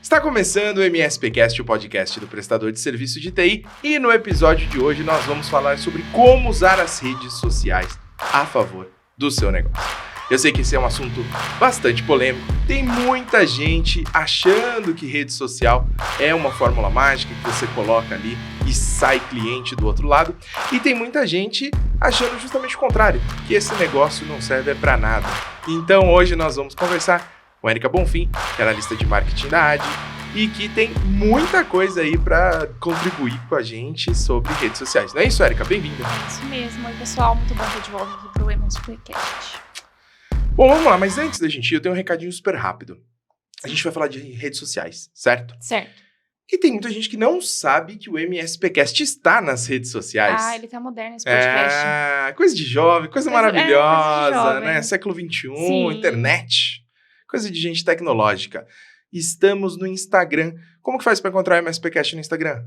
Está começando o MSPcast, o podcast do prestador de serviço de TI, e no episódio de hoje nós vamos falar sobre como usar as redes sociais a favor do seu negócio. Eu sei que esse é um assunto bastante polêmico, tem muita gente achando que rede social é uma fórmula mágica que você coloca ali e sai cliente do outro lado, e tem muita gente achando justamente o contrário, que esse negócio não serve para nada. Então hoje nós vamos conversar com Érica Bonfim, que é analista de marketing da AD, e que tem muita coisa aí para contribuir com a gente sobre redes sociais. Não é isso, Érica? Bem-vinda. É isso mesmo. Oi, pessoal. Muito bom estar de volta aqui pro MSPcast. Bom, vamos lá. Mas antes da gente ir, eu tenho um recadinho super rápido. A gente vai falar de redes sociais, certo? Certo. E tem muita gente que não sabe que o MSPcast está nas redes sociais. Ah, ele tá moderno esse podcast. Coisa de jovem, coisa maravilhosa, coisa de jovem. né? Século XXI, Sim. Internet. Coisa de gente tecnológica. Estamos no Instagram. Como que faz para encontrar o MSPcast no Instagram?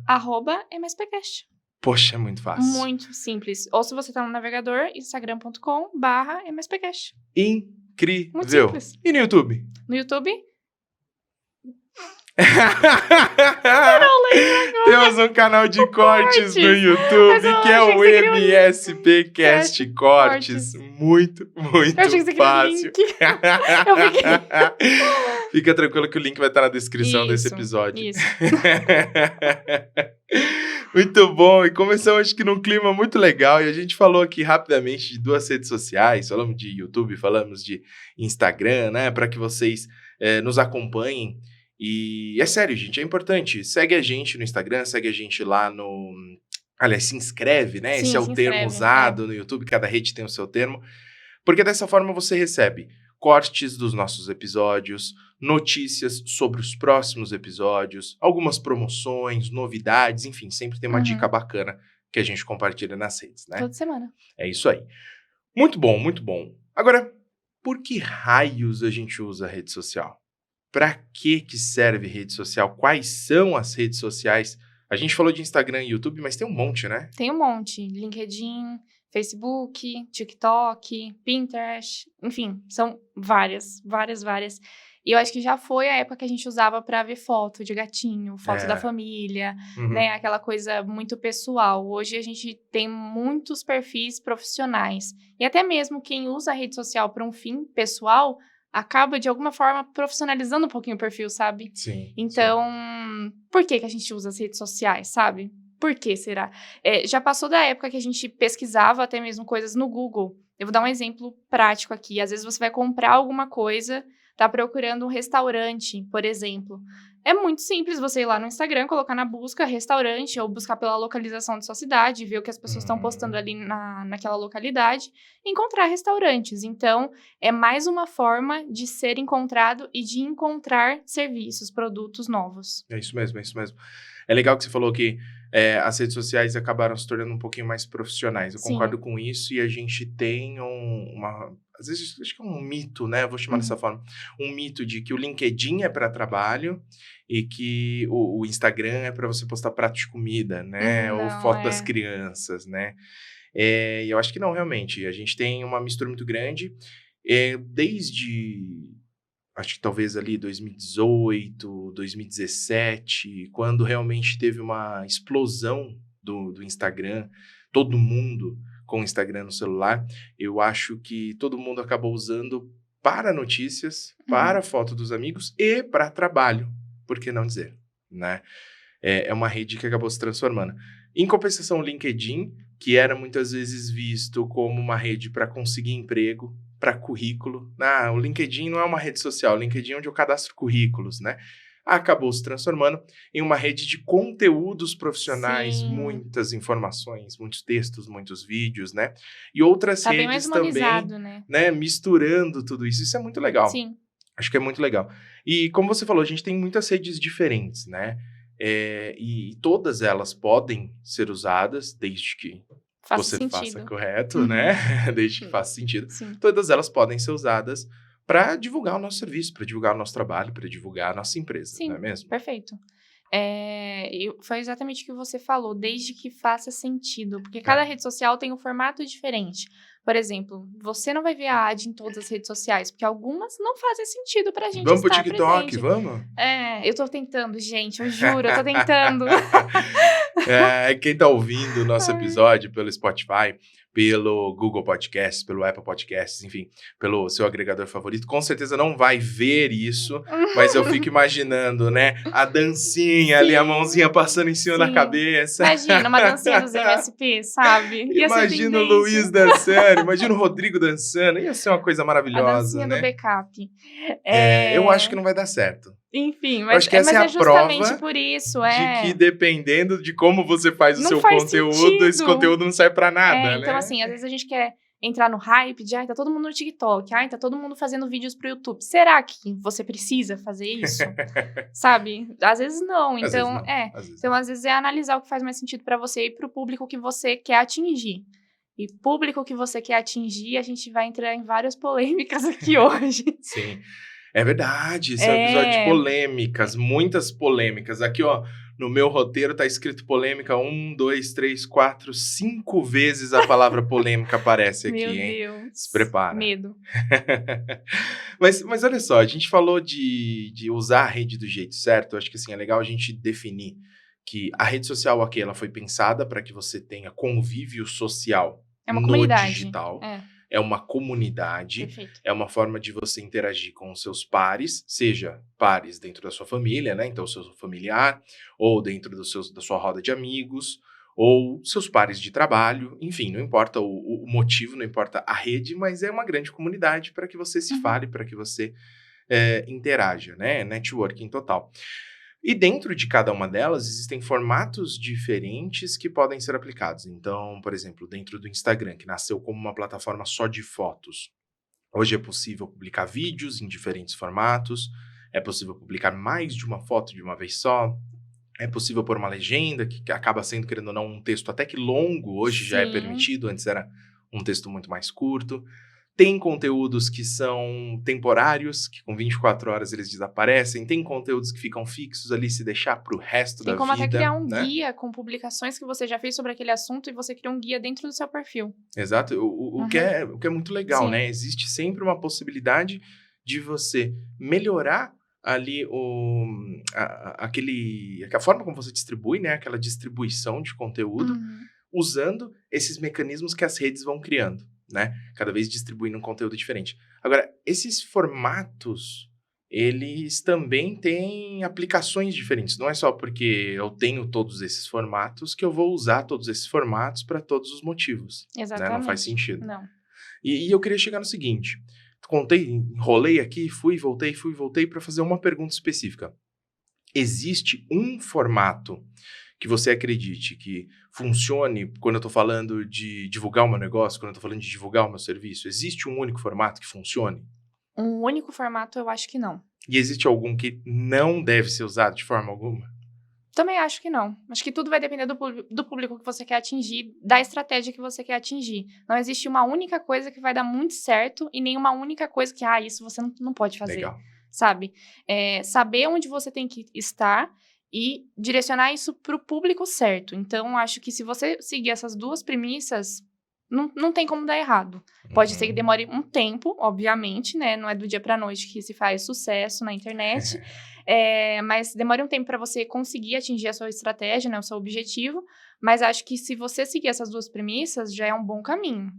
@MSPcast. Poxa, é muito fácil. Muito simples. Ou se você tá no navegador, instagram.com/MSPcast. Incrível. Muito simples. E no YouTube? No YouTube, Temos um canal de cortes no Mas YouTube, eu que é achei o que você queria um MSPcast Cortes. Muito eu achei que você queria um fácil. link. Eu fiquei... Fica tranquilo que o link vai estar na descrição desse episódio. Isso. Muito bom, e começamos acho que num clima muito legal, e a gente falou aqui rapidamente de duas redes sociais, falamos de YouTube, falamos de Instagram, né, para que vocês nos acompanhem. E é sério, gente, é importante. Segue a gente no Instagram, segue a gente lá no... Aliás, se inscreve, né? Sim, esse é o se termo inscreve, usado no YouTube, cada rede tem o seu termo. Porque dessa forma você recebe cortes dos nossos episódios, notícias sobre os próximos episódios, algumas promoções, novidades, enfim, sempre tem uma dica bacana que a gente compartilha nas redes, né? Toda semana. É isso aí. Muito bom, muito bom. Agora, por que raios a gente usa a rede social? Para que serve rede social? Quais são as redes sociais? A gente falou de Instagram e YouTube, mas tem um monte, né? Tem um monte. LinkedIn, Facebook, TikTok, Pinterest, enfim, são várias. E eu acho que já foi a época que a gente usava para ver foto de gatinho, foto da família, né? Aquela coisa muito pessoal. Hoje a gente tem muitos perfis profissionais. E até mesmo quem usa a rede social para um fim pessoal acaba, de alguma forma, profissionalizando um pouquinho o perfil, sabe? Sim. Então, por que a gente usa as redes sociais, sabe? Por que será? Já passou da época que a gente pesquisava até mesmo coisas no Google. Eu vou dar um exemplo prático aqui. Às vezes você vai comprar alguma coisa, tá procurando um restaurante, por exemplo. É muito simples você ir lá no Instagram, colocar na busca restaurante, ou buscar pela localização de sua cidade, ver o que as pessoas estão postando ali naquela localidade, e encontrar restaurantes. Então, é mais uma forma de ser encontrado e de encontrar serviços, produtos novos. É isso mesmo, é isso mesmo. É legal que você falou que as redes sociais acabaram se tornando um pouquinho mais profissionais. Eu concordo com isso, e a gente tem às vezes, acho que é um mito, né? Eu vou chamar dessa forma. Um mito de que o LinkedIn é para trabalho e que o Instagram é para você postar prato de comida, né? Ou foto das crianças, né? E eu acho que não, realmente. A gente tem uma mistura muito grande. Desde... acho que talvez ali 2018, 2017, quando realmente teve uma explosão do Instagram, todo mundo com o Instagram no celular, eu acho que todo mundo acabou usando para notícias, para foto dos amigos e para trabalho, por que não dizer, né? É uma rede que acabou se transformando. Em compensação, o LinkedIn, que era muitas vezes visto como uma rede para conseguir emprego, para currículo. O LinkedIn não é uma rede social, o LinkedIn é onde eu cadastro currículos, né? Acabou se transformando em uma rede de conteúdos profissionais, Sim. muitas informações, muitos textos, muitos vídeos, né? E outras Tá bem mais redes também, humanizado, né? Misturando tudo isso. Isso é muito legal. Sim. Acho que é muito legal. E como você falou, a gente tem muitas redes diferentes, né? E todas elas podem ser usadas, desde que você faça correto, né? Desde que faça sentido. Sim. Todas elas podem ser usadas para divulgar o nosso serviço, para divulgar o nosso trabalho, para divulgar a nossa empresa, Sim, não é mesmo? Perfeito. Foi exatamente o que você falou, desde que faça sentido. Porque cada rede social tem um formato diferente. Por exemplo, você não vai ver a ad em todas as redes sociais, porque algumas não fazem sentido pra gente Vamos pro estar TikTok, presente. vamos? Eu tô tentando, gente, eu juro, eu tô tentando. Quem tá ouvindo o nosso Ai. episódio pelo Spotify, pelo Google Podcasts, pelo Apple Podcasts, enfim, pelo seu agregador favorito, com certeza não vai ver isso, mas eu fico imaginando, né, a dancinha ali, a Sim, mãozinha passando em cima da sim. cabeça. Imagina, uma dancinha dos MSP, sabe? Ia ser Imagina o tendência. Luiz dançando, imagina o Rodrigo dançando, ia ser uma coisa A maravilhosa, dancinha do né? backup. Eu acho que não vai dar certo. Enfim, Eu mas, acho que essa mas é é a justamente prova por isso, de que dependendo de como você faz o Não seu faz conteúdo, esse sentido. conteúdo não serve pra nada, Então, né? assim, às vezes a gente quer entrar no hype de, tá todo mundo no TikTok, tá todo mundo fazendo vídeos pro YouTube. Será que você precisa fazer isso? Sabe? Às vezes não. Às vezes Então, não, às vezes Então, não. às vezes é analisar o que faz mais sentido pra você e pro público que você quer atingir. E público que você quer atingir, a gente vai entrar em várias polêmicas aqui hoje. Sim, é verdade, esse é um episódio de polêmicas, muitas polêmicas. Aqui, ó, no meu roteiro tá escrito polêmica 1, 2, 3, 4, 5 vezes a palavra polêmica aparece aqui, Meu hein? Deus. Se prepara. Medo. Mas olha só, a gente falou de usar a rede do jeito certo. Acho que assim, é legal a gente definir que a rede social, ok, ela foi pensada para que você tenha convívio social É uma no comunidade. digital. É uma comunidade, Perfeito. é uma forma de você interagir com os seus pares, seja pares dentro da sua família, né? Então, seu familiar, ou dentro da sua roda de amigos, ou seus pares de trabalho, enfim, não importa o motivo, não importa a rede, mas é uma grande comunidade para que você se fale, para que você interaja, né? Networking total. E dentro de cada uma delas, existem formatos diferentes que podem ser aplicados. Então, por exemplo, dentro do Instagram, que nasceu como uma plataforma só de fotos, hoje é possível publicar vídeos em diferentes formatos, é possível publicar mais de uma foto de uma vez só, é possível pôr uma legenda, que acaba sendo, querendo ou não, um texto até que longo, hoje já é Sim. permitido, antes era um texto muito mais curto. Tem conteúdos que são temporários, que com 24 horas eles desaparecem. Tem conteúdos que ficam fixos ali, se deixar para o resto da vida. Tem como até criar um né? guia com publicações que você já fez sobre aquele assunto e você cria um guia dentro do seu perfil. Exato, o que é muito legal, Sim. né? Existe sempre uma possibilidade de você melhorar ali a forma como você distribui, né? Aquela distribuição de conteúdo, usando esses mecanismos que as redes vão criando, né? Cada vez distribuindo um conteúdo diferente. Agora, esses formatos, eles também têm aplicações diferentes. Não é só porque eu tenho todos esses formatos que eu vou usar todos esses formatos para todos os motivos. Exatamente. Né? Não faz sentido. Não. E eu queria chegar no seguinte. Enrolei aqui, fui e voltei para fazer uma pergunta específica. Existe um formato que você acredite que funcione quando eu estou falando de divulgar o meu negócio, quando eu estou falando de divulgar o meu serviço? Existe um único formato que funcione? Um único formato, eu acho que não. E existe algum que não deve ser usado de forma alguma? Também acho que não. Acho que tudo vai depender do público que você quer atingir, da estratégia que você quer atingir. Não existe uma única coisa que vai dar muito certo e nenhuma única coisa que, isso você não pode fazer. Legal. Sabe? Saber onde você tem que estar e direcionar isso para o público certo. Então, acho que se você seguir essas duas premissas, não tem como dar errado. Pode ser que demore um tempo, obviamente, né? Não é do dia para noite que se faz sucesso na internet. Mas demora um tempo para você conseguir atingir a sua estratégia, né? O seu objetivo. Mas acho que se você seguir essas duas premissas, já é um bom caminho.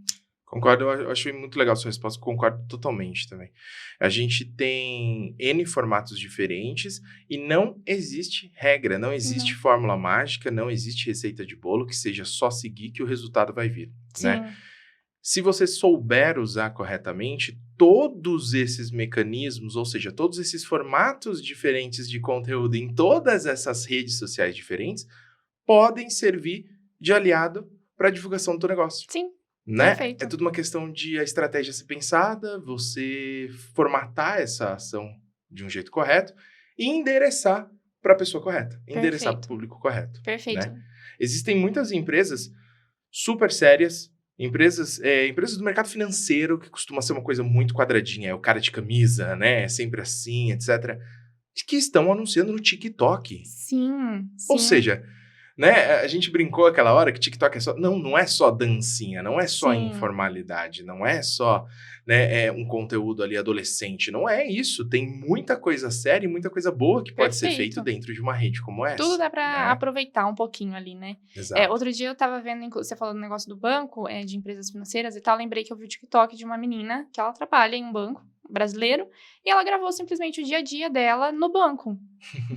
Concordo, eu achei muito legal a sua resposta, concordo totalmente também. A gente tem N formatos diferentes e não existe regra, não existe fórmula mágica, não existe receita de bolo que seja só seguir que o resultado vai vir, né? Se você souber usar corretamente, todos esses mecanismos, ou seja, todos esses formatos diferentes de conteúdo em todas essas redes sociais diferentes, podem servir de aliado para a divulgação do teu negócio. Sim. Né? Perfeito. É tudo uma questão de a estratégia ser pensada, você formatar essa ação de um jeito correto e endereçar para a pessoa correta, endereçar para o público correto. Perfeito. Né? Existem muitas empresas super sérias, empresas do mercado financeiro, que costuma ser uma coisa muito quadradinha, é o cara de camisa, né? É sempre assim, etc., que estão anunciando no TikTok. Sim. Ou seja, né? A gente brincou aquela hora que TikTok é só... Não é só dancinha, não é só Sim. informalidade, não é só, né, um conteúdo ali adolescente. Não é isso. Tem muita coisa séria e muita coisa boa que pode ser feito Perfeito. dentro de uma rede como essa. Tudo dá pra né? aproveitar um pouquinho ali, né? Exato. Outro dia eu tava vendo, você falou do negócio do banco, de empresas financeiras e tal, lembrei que eu vi o TikTok de uma menina que ela trabalha em um banco brasileiro e ela gravou simplesmente o dia a dia dela no banco.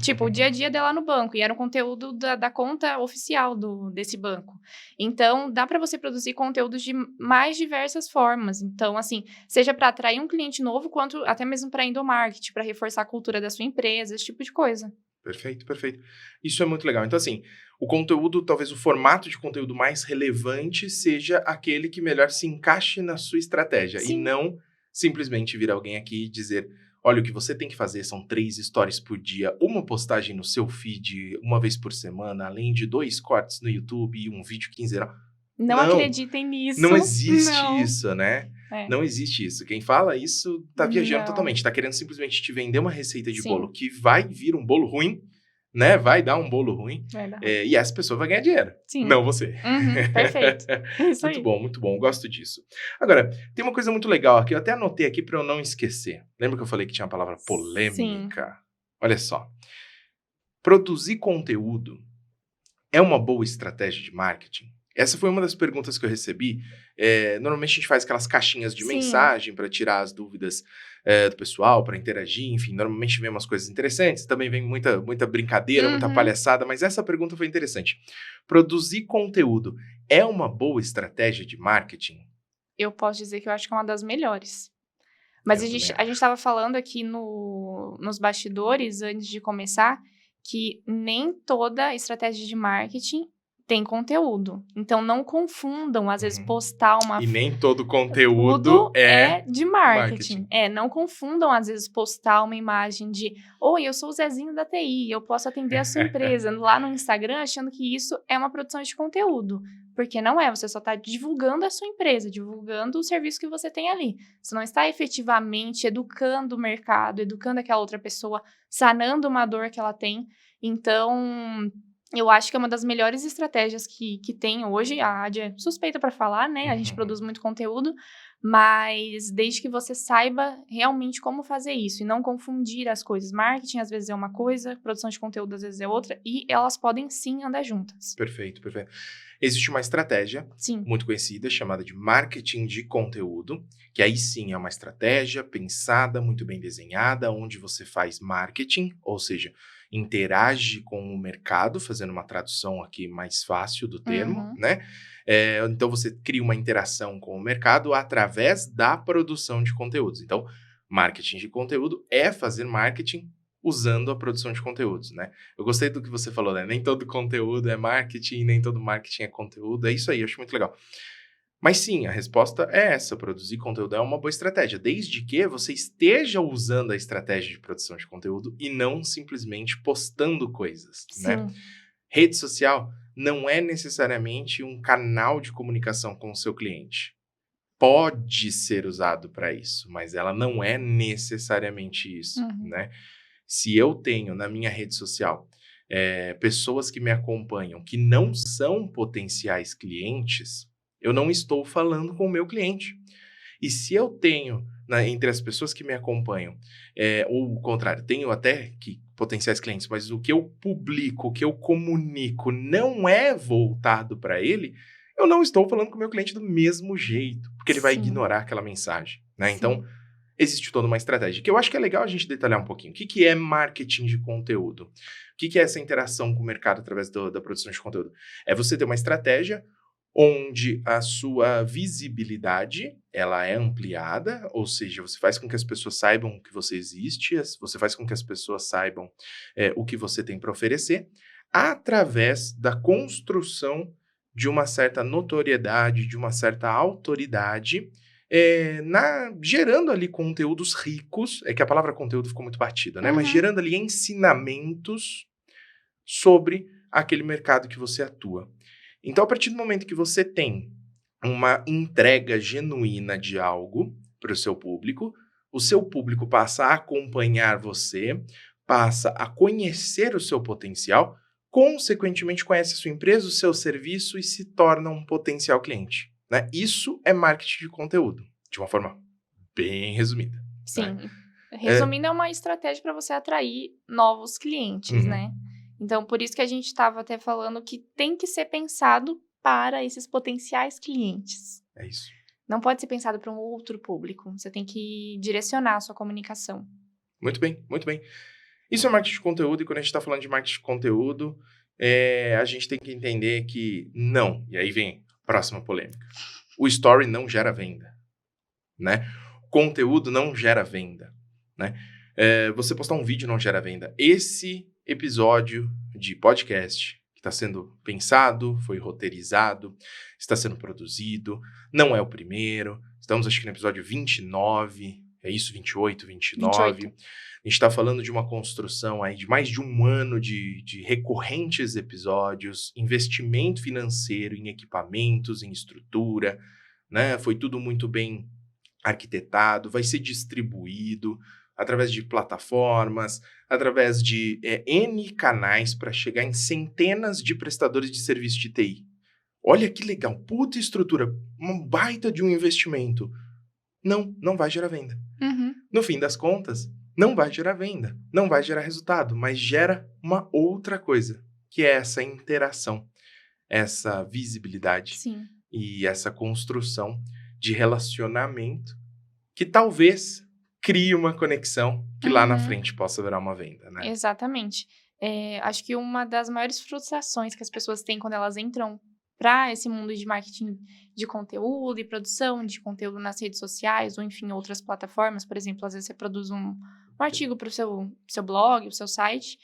Tipo, o dia a dia dela no banco. E era um conteúdo da conta oficial desse banco. Então, dá pra você produzir conteúdos de mais diversas formas. Então, assim, seja pra atrair um cliente novo, quanto até mesmo pra endomarketing, pra reforçar a cultura da sua empresa, esse tipo de coisa. Perfeito, perfeito. Isso é muito legal. Então, assim, o conteúdo, talvez o formato de conteúdo mais relevante seja aquele que melhor se encaixe na sua estratégia. E Sim. não simplesmente vir alguém aqui e dizer: olha, o que você tem que fazer são 3 stories por dia, uma postagem no seu feed uma vez por semana, além de 2 cortes no YouTube e um vídeo quinzenal. Não acreditem nisso. Não existe Não. isso, né? É. Não existe isso. Quem fala isso tá viajando Não. totalmente. Tá querendo simplesmente te vender uma receita de Sim. bolo que vai vir um bolo ruim, né? Vai dar um bolo ruim. E essa pessoa vai ganhar dinheiro. Sim. Não você. Uhum, perfeito. Isso aí. Muito bom. Gosto disso. Agora, tem uma coisa muito legal aqui. Eu até anotei aqui para eu não esquecer. Lembra que eu falei que tinha a palavra polêmica? Sim. Olha só. Produzir conteúdo é uma boa estratégia de marketing? Essa foi uma das perguntas que eu recebi. Normalmente a gente faz aquelas caixinhas de Sim. mensagem para tirar as dúvidas do pessoal, para interagir, enfim. Normalmente vem umas coisas interessantes, também vem muita brincadeira, muita Uhum. palhaçada, mas essa pergunta foi interessante. Produzir conteúdo é uma boa estratégia de marketing? Eu posso dizer que eu acho que é uma das melhores. Mas Eu a também gente acho. estava falando aqui nos bastidores, antes de começar, que nem toda estratégia de marketing tem conteúdo. Então, não confundam, às vezes, Uhum. postar uma E nem todo conteúdo tudo é de marketing. Não confundam, às vezes, postar uma imagem de: oi, eu sou o Zezinho da TI, eu posso atender a sua empresa, lá no Instagram, achando que isso é uma produção de conteúdo. Porque não é, você só está divulgando a sua empresa, divulgando o serviço que você tem ali. Você não está efetivamente educando o mercado, educando aquela outra pessoa, sanando uma dor que ela tem. Então, eu acho que é uma das melhores estratégias que tem hoje. A AD é suspeita para falar, né? A gente produz muito conteúdo, mas desde que você saiba realmente como fazer isso e não confundir as coisas. Marketing às vezes é uma coisa, produção de conteúdo às vezes é outra, e elas podem sim andar juntas. Perfeito. Existe uma estratégia Sim. muito conhecida, chamada de marketing de conteúdo, que aí sim é uma estratégia pensada, muito bem desenhada, onde você faz marketing, ou seja, interage com o mercado, fazendo uma tradução aqui mais fácil do termo, Uhum. né? Então você cria uma interação com o mercado através da produção de conteúdos. Então, marketing de conteúdo é fazer marketing usando a produção de conteúdos, né? Eu gostei do que você falou, né? Nem todo conteúdo é marketing, nem todo marketing é conteúdo. É isso aí, eu acho muito legal. Mas sim, a resposta é essa. Produzir conteúdo é uma boa estratégia, desde que você esteja usando a estratégia de produção de conteúdo e não simplesmente postando coisas, né? Sim. Rede social não é necessariamente um canal de comunicação com o seu cliente. Pode ser usado para isso, mas ela não é necessariamente isso, Uhum. né? Se eu tenho na minha rede social pessoas que me acompanham que não são potenciais clientes, eu não estou falando com o meu cliente. E se eu tenho, entre as pessoas que me acompanham, ou o contrário, tenho até potenciais clientes, mas o que eu publico, o que eu comunico não é voltado para ele, eu não estou falando com o meu cliente do mesmo jeito, porque ele vai Sim. ignorar aquela mensagem, né? Sim. Então, existe toda uma estratégia, que eu acho que é legal a gente detalhar um pouquinho. O que é marketing de conteúdo? O que é essa interação com o mercado através da produção de conteúdo? É você ter uma estratégia onde a sua visibilidade ela é ampliada, ou seja, você faz com que as pessoas saibam que você existe, você faz com que as pessoas saibam o que você tem para oferecer, através da construção de uma certa notoriedade, de uma certa autoridade, gerando ali conteúdos ricos, é que a palavra conteúdo ficou muito batida, né? Mas Uhum. gerando ali ensinamentos sobre aquele mercado que você atua. Então, a partir do momento que você tem uma entrega genuína de algo para o seu público passa a acompanhar você, passa a conhecer o seu potencial, consequentemente conhece a sua empresa, o seu serviço e se torna um potencial cliente, né? Isso é marketing de conteúdo, de uma forma bem resumida, né? Sim. Resumindo, é uma estratégia para você atrair novos clientes, né? Então, por isso que a gente estava até falando que tem que ser pensado para esses potenciais clientes. É isso. Não pode ser pensado para um outro público. Você tem que direcionar a sua comunicação. Muito bem, muito bem. Isso é marketing de conteúdo, e quando a gente está falando de marketing de conteúdo, a gente tem que entender que não, e aí vem a próxima polêmica, o story não gera venda, né? O conteúdo não gera venda, né? Você postar um vídeo não gera venda. Esse episódio de podcast que está sendo pensado, foi roteirizado, está sendo produzido, não é o primeiro, estamos acho que no episódio 29, é isso, 28, 29. 28. A gente está falando de uma construção aí de mais de um ano de recorrentes episódios, investimento financeiro em equipamentos, em estrutura, né? Foi tudo muito bem arquitetado, vai ser distribuído através de plataformas, através de N canais para chegar em centenas de prestadores de serviço de TI. Olha que legal, puta estrutura, uma baita de um investimento. Não vai gerar venda. No fim das contas, não vai gerar venda, não vai gerar resultado, mas gera uma outra coisa, que é essa interação, essa visibilidade. Sim. E essa construção de relacionamento que talvez crie uma conexão que lá na frente possa virar uma venda, né? Exatamente. Acho que uma das maiores frustrações que as pessoas têm quando elas entram para esse mundo de marketing de conteúdo e produção de conteúdo nas redes sociais ou, enfim, outras plataformas. Por exemplo, às vezes você produz um artigo para o seu blog, o seu site.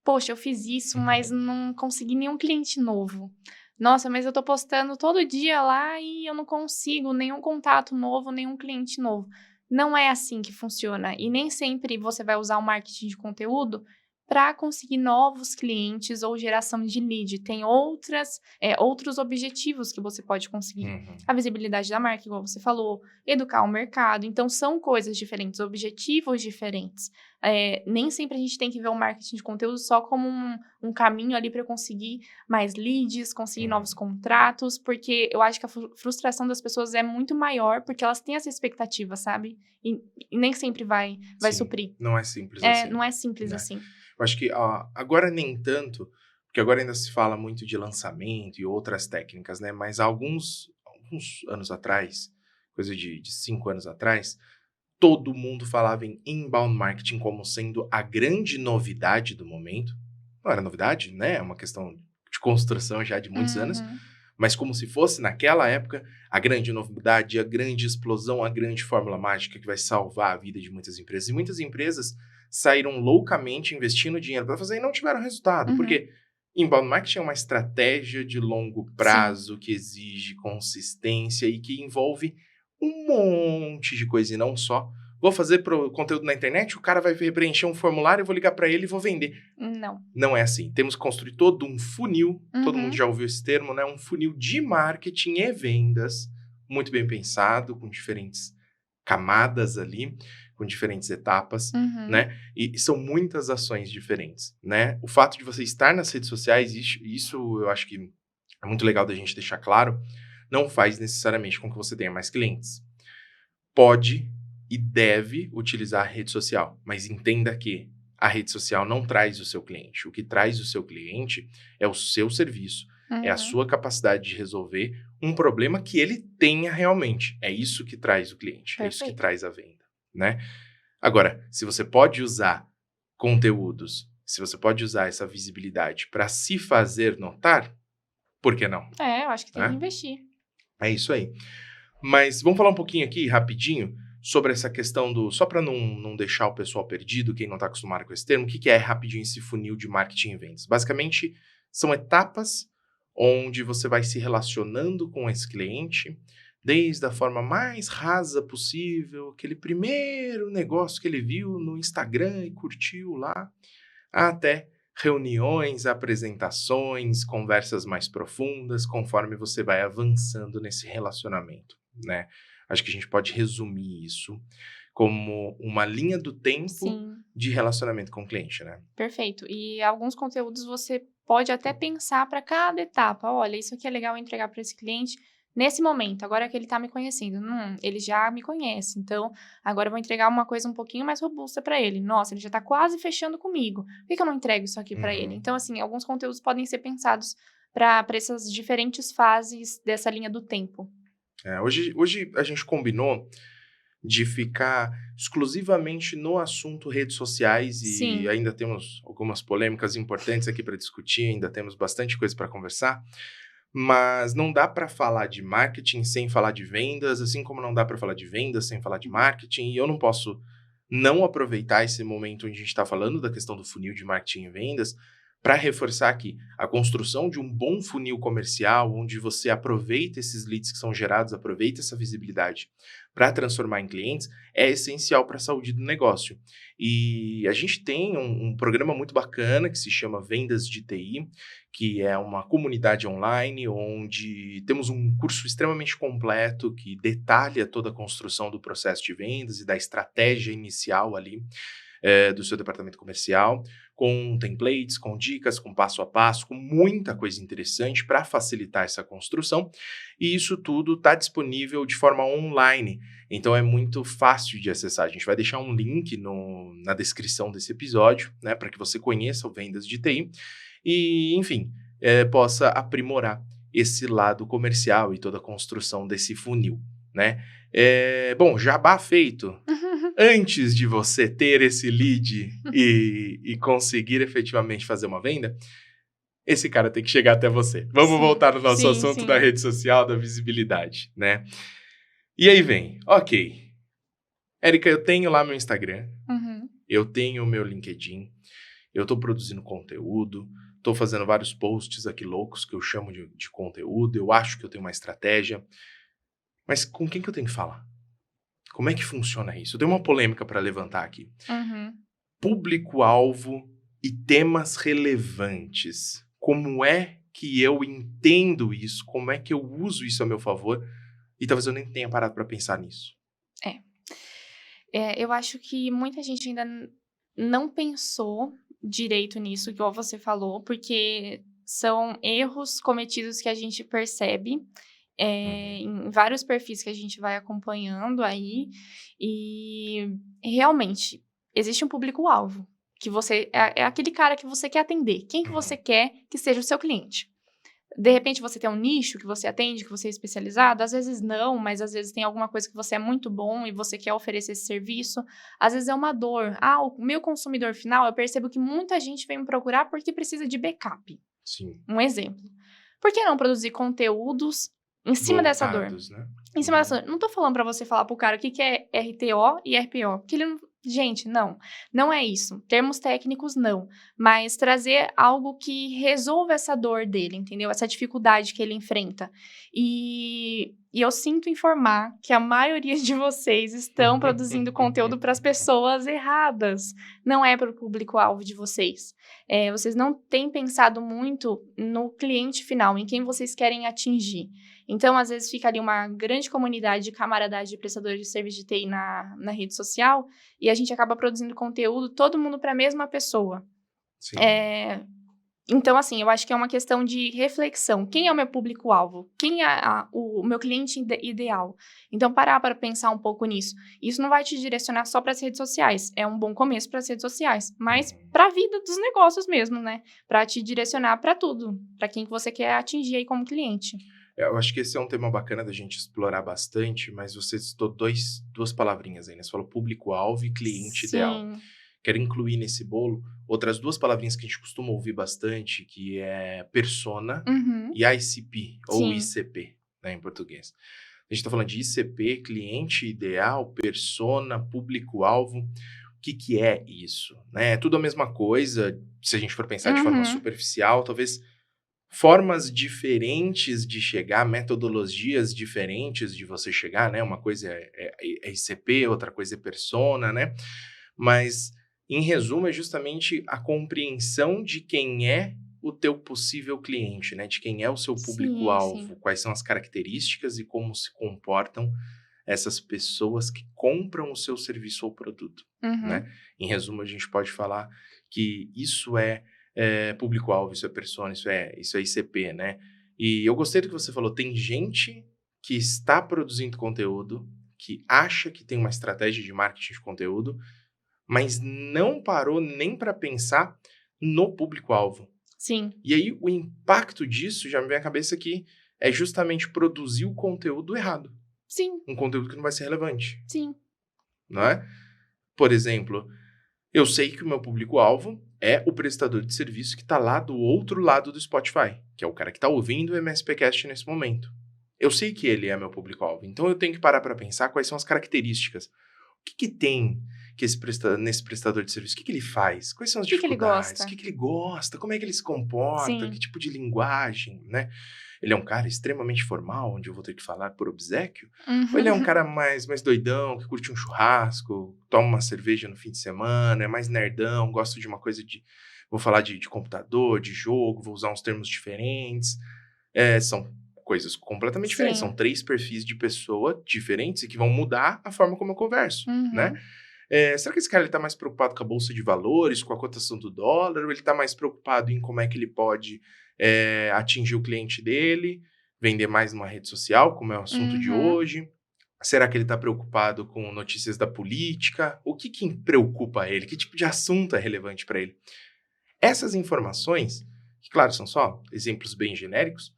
Poxa, eu fiz isso, mas não consegui nenhum cliente novo. Nossa, mas eu tô postando todo dia lá e eu não consigo nenhum contato novo, nenhum cliente novo. Não é assim que funciona. E nem sempre você vai usar o marketing de conteúdo para conseguir novos clientes ou geração de lead. Tem outros objetivos que você pode conseguir. A visibilidade da marca, igual você falou, educar o mercado. Então, são coisas diferentes, objetivos diferentes. Nem sempre a gente tem que ver o marketing de conteúdo só como um caminho ali para conseguir mais leads, conseguir novos contratos, porque eu acho que a frustração das pessoas é muito maior, porque elas têm essa expectativa, sabe? E nem sempre vai suprir. Não é simples assim. Não é simples assim. Eu acho que agora nem tanto, porque agora ainda se fala muito de lançamento e outras técnicas, né? Mas alguns anos atrás, coisa de 5 anos atrás, todo mundo falava em inbound marketing como sendo a grande novidade do momento. Não era novidade, né? É uma questão de construção já de muitos anos, mas como se fosse, naquela época, a grande novidade, a grande explosão, a grande fórmula mágica que vai salvar a vida de muitas empresas. E muitas empresas saíram loucamente investindo dinheiro para fazer e não tiveram resultado. Porque inbound marketing é uma estratégia de longo prazo que exige consistência e que envolve um monte de coisa e não só. Vou fazer conteúdo na internet, o cara vai preencher um formulário, eu vou ligar para ele e vou vender. Não é assim. Temos que construir todo um funil, todo mundo já ouviu esse termo, né? Um funil de marketing e vendas, muito bem pensado, com diferentes camadas ali, com diferentes etapas, né? E são muitas ações diferentes, né? O fato de você estar nas redes sociais, isso eu acho que é muito legal da gente deixar claro, não faz necessariamente com que você tenha mais clientes. Pode e deve utilizar a rede social, mas entenda que a rede social não traz o seu cliente. O que traz o seu cliente é o seu serviço, é a sua capacidade de resolver um problema que ele tenha realmente. É isso que traz o cliente, é isso que traz a venda, né? Agora, se você pode usar conteúdos, se você pode usar essa visibilidade para se fazer notar, por que não? Eu acho que tem que investir. É isso aí. Mas vamos falar um pouquinho aqui, rapidinho, sobre essa questão só para não deixar o pessoal perdido, quem não está acostumado com esse termo, o que é rapidinho esse funil de marketing e vendas? Basicamente, são etapas onde você vai se relacionando com esse cliente, desde a forma mais rasa possível, aquele primeiro negócio que ele viu no Instagram e curtiu lá, até reuniões, apresentações, conversas mais profundas, conforme você vai avançando nesse relacionamento, né? Acho que a gente pode resumir isso como uma linha do tempo Sim, de relacionamento com o cliente, né? perfeito. E alguns conteúdos você pode até pensar para cada etapa. Olha, isso aqui é legal entregar para esse cliente nesse momento, agora que ele está me conhecendo. Ele já me conhece, então agora eu vou entregar uma coisa um pouquinho mais robusta para ele. Nossa, ele já está quase fechando comigo. Por que que eu não entrego isso aqui para ele? Uhum. Então, assim, alguns conteúdos podem ser pensados para essas diferentes fases dessa linha do tempo. Hoje a gente combinou de ficar exclusivamente no assunto redes sociais e Sim. ainda temos algumas polêmicas importantes aqui para discutir, ainda temos bastante coisa para conversar, mas não dá para falar de marketing sem falar de vendas, assim como não dá para falar de vendas sem falar de marketing, e eu não posso não aproveitar esse momento onde a gente está falando da questão do funil de marketing e vendas para reforçar que a construção de um bom funil comercial, onde você aproveita esses leads que são gerados, aproveita essa visibilidade para transformar em clientes, é essencial para a saúde do negócio. E a gente tem um programa muito bacana que se chama Vendas de TI, que é uma comunidade online onde temos um curso extremamente completo que detalha toda a construção do processo de vendas e da estratégia inicial ali do seu departamento comercial, com templates, com dicas, com passo a passo, com muita coisa interessante para facilitar essa construção. E isso tudo está disponível de forma online, então é muito fácil de acessar. A gente vai deixar um link na descrição desse episódio, né, para que você conheça o Vendas de TI e, enfim, possa aprimorar esse lado comercial e toda a construção desse funil, né? Bom, jabá feito. Antes de você ter esse lead e conseguir efetivamente fazer uma venda, esse cara tem que chegar até você. Vamos Sim, voltar no nosso sim, assunto da sim. rede social, da visibilidade, né? E aí vem, ok, Érica, eu tenho lá meu Instagram, Uhum. eu tenho o meu LinkedIn, eu tô produzindo conteúdo, tô fazendo vários posts aqui loucos que eu chamo de conteúdo, eu acho que eu tenho uma estratégia, mas com quem que eu tenho que falar? Como é que funciona isso? Eu tenho uma polêmica para levantar aqui. Uhum. Público-alvo e temas relevantes. Como é que eu entendo isso? Como é que eu uso isso a meu favor? E talvez eu nem tenha parado para pensar nisso. É. Eu acho que muita gente ainda não pensou direito nisso, igual você falou, porque são erros cometidos que a gente percebe, Uhum. em vários perfis que a gente vai acompanhando aí, e realmente existe um público-alvo, que você é aquele cara que você quer atender. Quem que você Uhum. quer que seja o seu cliente? De repente você tem um nicho que você atende, que você é especializado, às vezes não, mas às vezes tem alguma coisa que você é muito bom e você quer oferecer esse serviço. Às vezes é uma dor. O meu consumidor final, eu percebo que muita gente vem me procurar porque precisa de backup. Sim. Um exemplo. Por que não produzir conteúdos em cima dessa dor? Voltados, né? Em cima Uhum. dessa dor. Não tô falando pra você falar pro cara o que que é RTO e RPO, porque ele não. Gente, não. Não é isso. Termos técnicos, não. Mas trazer algo que resolva essa dor dele, entendeu? Essa dificuldade que ele enfrenta. E eu sinto informar que a maioria de vocês estão produzindo conteúdo para as pessoas erradas. Não é para o público-alvo de vocês. Vocês não têm pensado muito no cliente final, em quem vocês querem atingir. Então, às vezes, fica ali uma grande comunidade de camaradagem de prestadores de serviço de TI na rede social e a gente acaba produzindo conteúdo, todo mundo para a mesma pessoa. Sim. Então, assim, eu acho que é uma questão de reflexão. Quem é o meu público-alvo? Quem é o meu cliente ideal? Então, parar para pensar um pouco nisso. Isso não vai te direcionar só para as redes sociais. É um bom começo para as redes sociais, mas Uhum. para a vida dos negócios mesmo, né? Para te direcionar para tudo, para quem que você quer atingir aí como cliente. Eu acho que esse é um tema bacana da gente explorar bastante, mas você citou duas palavrinhas aí, né? Você falou público-alvo e cliente ideal. Sim. Quero incluir nesse bolo outras duas palavrinhas que a gente costuma ouvir bastante, que é persona Uhum. e ICP, ou Sim. ICP, né, em português. A gente está falando de ICP, cliente ideal, persona, público-alvo. O que, que é isso? Né? É tudo a mesma coisa, se a gente for pensar de forma Uhum. superficial, talvez formas diferentes de chegar, metodologias diferentes de você chegar, né? Uma coisa é ICP, outra coisa é persona, né? Mas, em resumo, é justamente a compreensão de quem é o teu possível cliente, né? De quem é o seu Sim, sim. público-alvo, quais são as características e como se comportam essas pessoas que compram o seu serviço ou produto, né? Em resumo, a gente pode falar que isso é público-alvo, isso é persona, isso é ICP, né? E eu gostei do que você falou, tem gente que está produzindo conteúdo, que acha que tem uma estratégia de marketing de conteúdo, mas não parou nem para pensar no público-alvo. Sim. E aí, o impacto disso já me vem à cabeça que é justamente produzir o conteúdo errado. Sim. Um conteúdo que não vai ser relevante. Sim. Não é? Por exemplo, eu sei que o meu público-alvo é o prestador de serviço que está lá do outro lado do Spotify, que é o cara que está ouvindo o MSPcast nesse momento. Eu sei que ele é meu público-alvo, então eu tenho que parar para pensar quais são as características. O que tem que nesse prestador de serviço? O que ele faz? Quais são as dificuldades? O que ele gosta? Como é que ele se comporta? Sim. Que tipo de linguagem, né? Ele é um cara extremamente formal, onde eu vou ter que falar por obséquio? Ou ele é um cara mais doidão, que curte um churrasco, toma uma cerveja no fim de semana, é mais nerdão, gosta de uma coisa de... Vou falar de computador, de jogo, vou usar uns termos diferentes. São coisas completamente diferentes. São 3 perfis de pessoa diferentes e que vão mudar a forma como eu converso, né? Será que esse cara está mais preocupado com a bolsa de valores, com a cotação do dólar, ou ele está mais preocupado em como é que ele pode atingir o cliente dele, vender mais numa rede social, como é o assunto de hoje? Será que ele está preocupado com notícias da política? O que preocupa ele? Que tipo de assunto é relevante para ele? Essas informações, que claro, são só exemplos bem genéricos,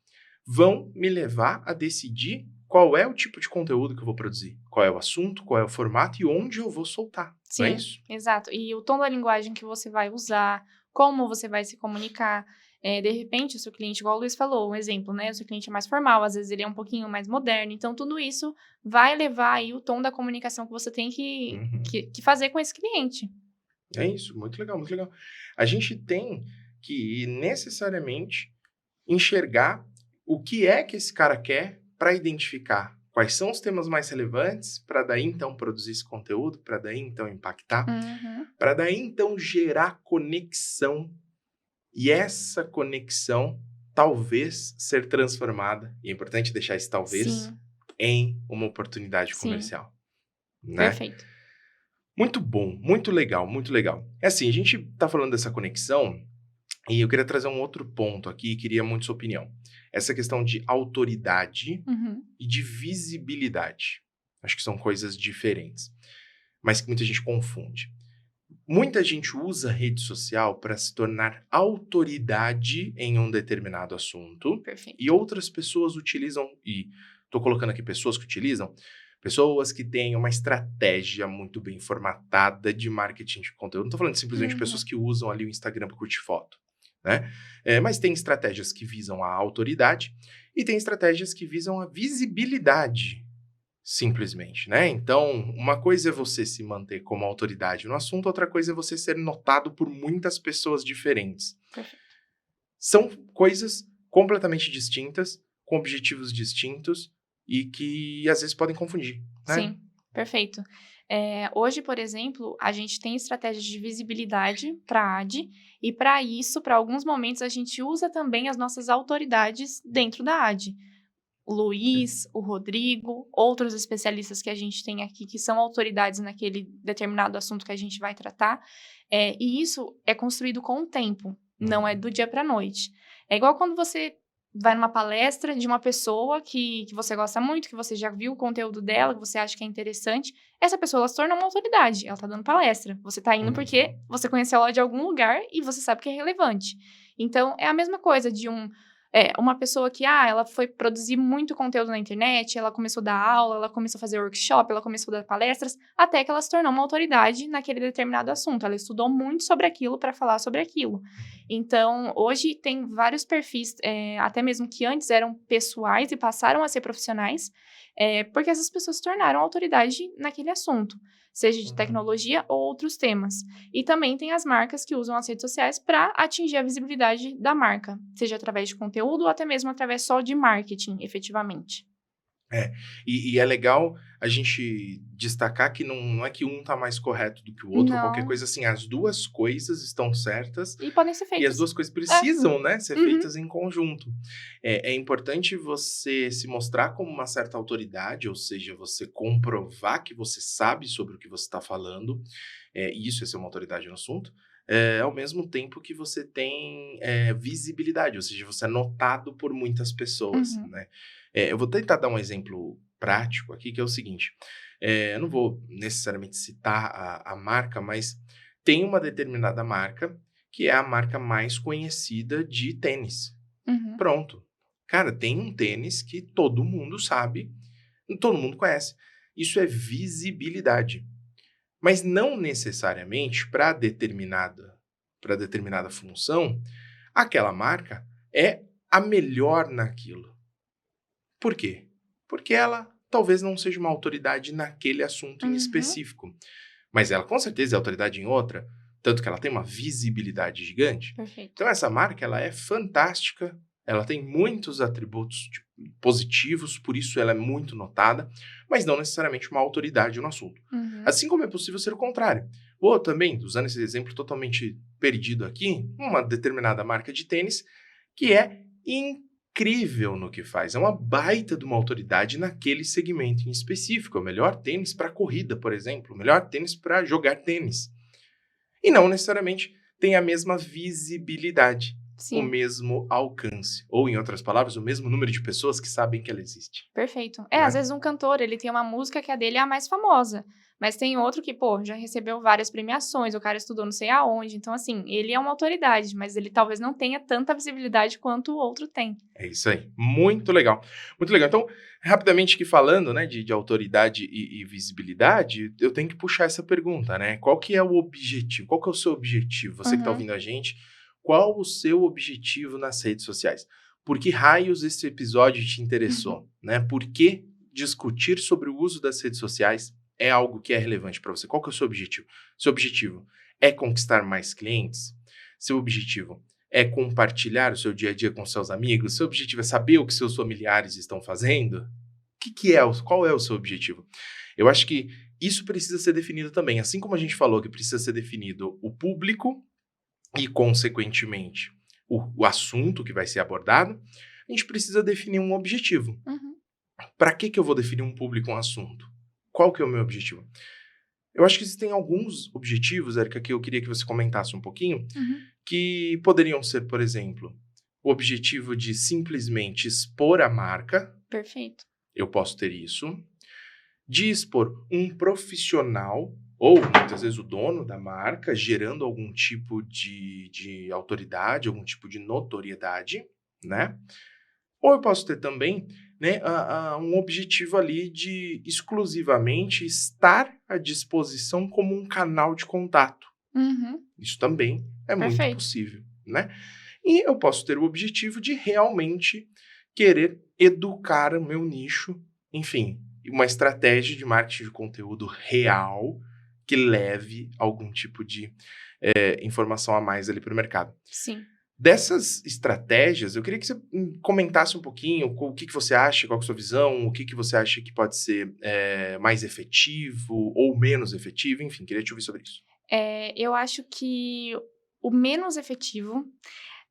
vão me levar a decidir qual é o tipo de conteúdo que eu vou produzir, qual é o assunto, qual é o formato e onde eu vou soltar. Sim, não é isso? Exato. E o tom da linguagem que você vai usar, como você vai se comunicar. De repente, o seu cliente, igual o Luiz falou, um exemplo, né? O seu cliente é mais formal, às vezes ele é um pouquinho mais moderno. Então, tudo isso vai levar aí o tom da comunicação que você tem que fazer com esse cliente. É isso, muito legal, muito legal. A gente tem que necessariamente enxergar o que é que esse cara quer para identificar quais são os temas mais relevantes, para daí então produzir esse conteúdo, para daí então impactar, para daí então gerar conexão. E essa conexão talvez ser transformada, e é importante deixar esse talvez, em uma oportunidade comercial. Né? Perfeito. Muito bom, muito legal, muito legal. É assim, a gente tá falando dessa conexão e eu queria trazer um outro ponto aqui e queria muito sua opinião. Essa questão de autoridade e de visibilidade. Acho que são coisas diferentes, mas que muita gente confunde. Muita gente usa rede social para se tornar autoridade em um determinado assunto. Perfeito. E outras pessoas utilizam, e estou colocando aqui pessoas que utilizam, pessoas que têm uma estratégia muito bem formatada de marketing de conteúdo. Não estou falando simplesmente de pessoas que usam ali o Instagram para curtir foto, né? Mas tem estratégias que visam a autoridade e tem estratégias que visam a visibilidade, simplesmente, né? Então, uma coisa é você se manter como autoridade no assunto, outra coisa é você ser notado por muitas pessoas diferentes. Perfeito. São coisas completamente distintas, com objetivos distintos e que às vezes podem confundir, né? Sim, perfeito. Hoje, por exemplo, a gente tem estratégias de visibilidade para a AD e para isso, para alguns momentos, a gente usa também as nossas autoridades dentro da AD. O Luiz, o Rodrigo, outros especialistas que a gente tem aqui que são autoridades naquele determinado assunto que a gente vai tratar. E isso é construído com o tempo, não é do dia para a noite. É igual quando você vai numa palestra de uma pessoa que você gosta muito, que você já viu o conteúdo dela, que você acha que é interessante. Essa pessoa, ela se torna uma autoridade, ela tá dando palestra. Você tá indo porque você conheceu ela de algum lugar e você sabe que é relevante. Então, é a mesma coisa de uma pessoa que, ela foi produzir muito conteúdo na internet, ela começou a dar aula, ela começou a fazer workshop, ela começou a dar palestras, até que ela se tornou uma autoridade naquele determinado assunto. Ela estudou muito sobre aquilo para falar sobre aquilo. Então, hoje tem vários perfis, até mesmo que antes eram pessoais e passaram a ser profissionais, porque essas pessoas se tornaram autoridade naquele assunto, seja de tecnologia ou outros temas. E também tem as marcas que usam as redes sociais para atingir a visibilidade da marca, seja através de conteúdo ou até mesmo através só de marketing, efetivamente. E é legal a gente destacar que não é que um tá mais correto do que o outro, ou qualquer Não. coisa assim. As duas coisas estão certas E podem ser e as feitas. duas coisas É. precisam, né, ser Uhum. feitas em conjunto. É importante você se mostrar como uma certa autoridade, ou seja, você comprovar que você sabe sobre o que você está falando, e isso é ser uma autoridade no assunto, ao mesmo tempo que você tem visibilidade, ou seja, você é notado por muitas pessoas, Uhum. né? Eu vou tentar dar um exemplo prático aqui, que é o seguinte: eu não vou necessariamente citar a marca, mas tem uma determinada marca que é a marca mais conhecida de tênis. Uhum. Pronto. Cara, tem um tênis que todo mundo sabe, todo mundo conhece. Isso é visibilidade. Mas não necessariamente para determinada função, aquela marca é a melhor naquilo. Por quê? Porque ela talvez não seja uma autoridade naquele assunto em Uhum. específico, mas ela com certeza é autoridade em outra, tanto que ela tem uma visibilidade gigante. Perfeito. Então essa marca ela é fantástica, ela tem muitos atributos positivos, por isso ela é muito notada, mas não necessariamente uma autoridade no assunto. Uhum. Assim como é possível ser o contrário. Ou também, usando esse exemplo totalmente perdido aqui, uma determinada marca de tênis que é incrível no que faz, é uma baita de uma autoridade naquele segmento em específico, é o melhor tênis para corrida, por exemplo, o melhor tênis para jogar tênis. E não necessariamente tem a mesma visibilidade, o Sim. mesmo alcance, ou em outras palavras, o mesmo número de pessoas que sabem que ela existe, Perfeito. Às né? vezes um cantor, ele tem uma música que a dele é a mais famosa, mas tem outro que, pô, já recebeu várias premiações, o cara estudou não sei aonde, então assim, ele é uma autoridade, mas ele talvez não tenha tanta visibilidade quanto o outro tem. É isso aí. Muito legal. Muito legal. Então, rapidamente aqui falando, né, de autoridade e visibilidade, eu tenho que puxar essa pergunta, né? Qual que é o objetivo? Qual que é o seu objetivo? Você que está Uhum, ouvindo a gente, qual o seu objetivo nas redes sociais? Por que raios esse episódio te interessou, né? Por que discutir sobre o uso das redes sociais é algo que é relevante para você? Qual que é o seu objetivo? Seu objetivo é conquistar mais clientes? Seu objetivo é compartilhar o seu dia a dia com seus amigos? Seu objetivo é saber o que seus familiares estão fazendo? Qual é o seu objetivo? Eu acho que isso precisa ser definido também. Assim como a gente falou que precisa ser definido o público e, consequentemente, o assunto que vai ser abordado, a gente precisa definir um objetivo. uhum, Para que eu vou definir um público e um assunto? Qual que é o meu objetivo? Eu acho que existem alguns objetivos, Erika, que eu queria que você comentasse um pouquinho, uhum. que poderiam ser, por exemplo, o objetivo de simplesmente expor a marca, Perfeito. eu posso ter isso, de expor um profissional, ou muitas vezes o dono da marca, gerando algum tipo de autoridade, algum tipo de notoriedade, né? Ou eu posso ter também, né, um objetivo ali de exclusivamente estar à disposição como um canal de contato. Uhum, Isso também é muito perfeito. possível, né? E eu posso ter o objetivo de realmente querer educar o meu nicho, enfim, uma estratégia de marketing de conteúdo real que leve algum tipo de informação a mais ali para o mercado. Sim. Dessas estratégias, eu queria que você comentasse um pouquinho o que você acha, qual que é a sua visão, o que você acha que pode ser mais efetivo ou menos efetivo, enfim, queria te ouvir sobre isso. Eu acho que o menos efetivo